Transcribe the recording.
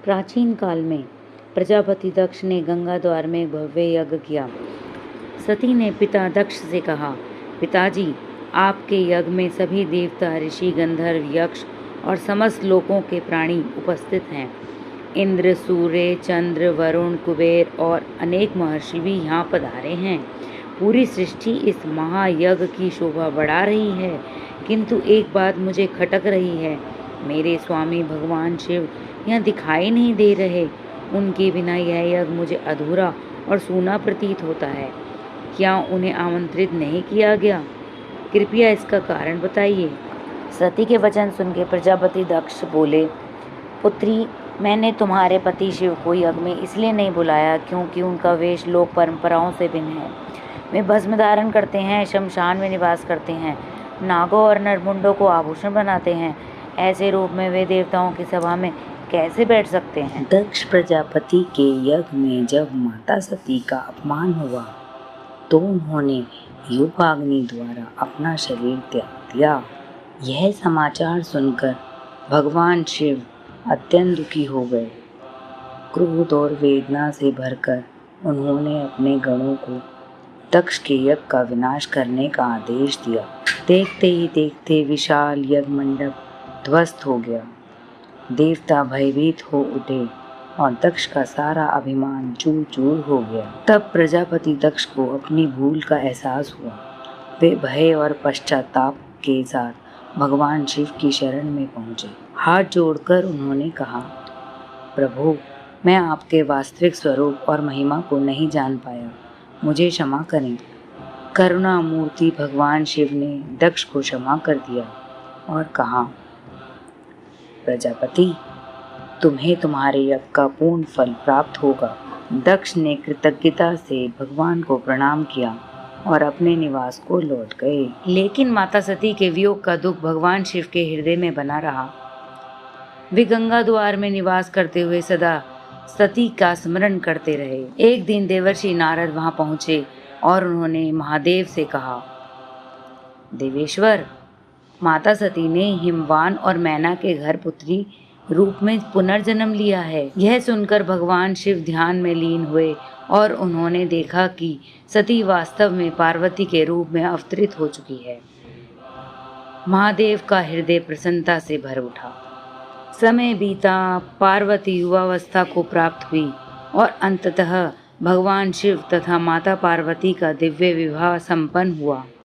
प्राचीन काल में प्रजापति दक्ष ने गंगा द्वार में एक भव्य यज्ञ किया। सती ने पिता दक्ष से कहा, पिताजी, आपके यज्ञ में सभी देवता, ऋषि, गंधर्व, यक्ष और समस्त लोकों के प्राणी उपस्थित हैं। इंद्र, सूर्य, चंद्र, वरुण, कुबेर और अनेक महर्षि भी यहाँ पधारे हैं। पूरी सृष्टि इस महायज्ञ की शोभा बढ़ा रही है, किंतु एक बात मुझे खटक रही है। मेरे स्वामी भगवान शिव यहाँ दिखाई नहीं दे रहे। उनके बिना यह यज्ञ मुझे अधूरा और सूना प्रतीत होता है। क्या उन्हें आमंत्रित नहीं किया गया? कृपया इसका कारण बताइए। सती के वचन सुनकर प्रजापति दक्ष बोले, पुत्री, मैंने तुम्हारे पति शिव को यज्ञ में इसलिए नहीं बुलाया क्योंकि उनका वेश लोक परंपराओं से भिन्न है। वे भस्म धारण करते हैं, शमशान में निवास करते हैं, नागों और नरमुंडों को आभूषण बनाते हैं। ऐसे रूप में वे देवताओं की सभा में कैसे बैठ सकते हैं? दक्ष प्रजापति के यज्ञ में जब माता सती का अपमान हुआ तो उन्होंने युगाग्नि द्वारा अपना शरीर त्याग दिया। यह समाचार सुनकर भगवान शिव अत्यंत दुखी हो गए। क्रोध और वेदना से भरकर उन्होंने अपने गणों को दक्ष के यज्ञ का विनाश करने का आदेश दिया। देखते ही देखते विशाल यज्ञ मंडप ध्वस्त हो गया। देवता भयभीत हो उठे और दक्ष का सारा अभिमान चूर चूर हो गया। तब प्रजापति दक्ष को अपनी भूल का एहसास हुआ। वे भय और पश्चाताप के साथ भगवान शिव की शरण में पहुंचे। हाथ जोड़कर उन्होंने कहा, प्रभु, मैं आपके वास्तविक स्वरूप और महिमा को नहीं जान पाया, मुझे क्षमा करें। करुणा मूर्ति भगवान शिव ने दक्ष को क्षमा कर दिया और कहा, प्रजापति, तुम्हें तुम्हारे यज्ञ का पूर्ण फल प्राप्त होगा। दक्ष ने कृतज्ञता से भगवान को प्रणाम किया और अपने निवास को लौट गए। लेकिन माता सती के वियोग का दुख भगवान शिव के हृदय में बना रहा। वे गंगा द्वार में निवास करते हुए सदा सती का स्मरण करते रहे। एक दिन देवर्षि नारद वहां पहुंचे और उन्होंने महादेव से कहा, देवेश्वर, माता सती ने हिमवान और मैना के घर पुत्री रूप में पुनर्जन्म लिया है। यह सुनकर भगवान शिव ध्यान में लीन हुए और उन्होंने देखा कि सती वास्तव में पार्वती के रूप में अवतरित हो चुकी है। महादेव का हृदय प्रसन्नता से भर उठा। समय बीता, पार्वती युवावस्था को प्राप्त हुई और अंततः भगवान शिव तथा माता पार्वती का दिव्य विवाह संपन्न हुआ।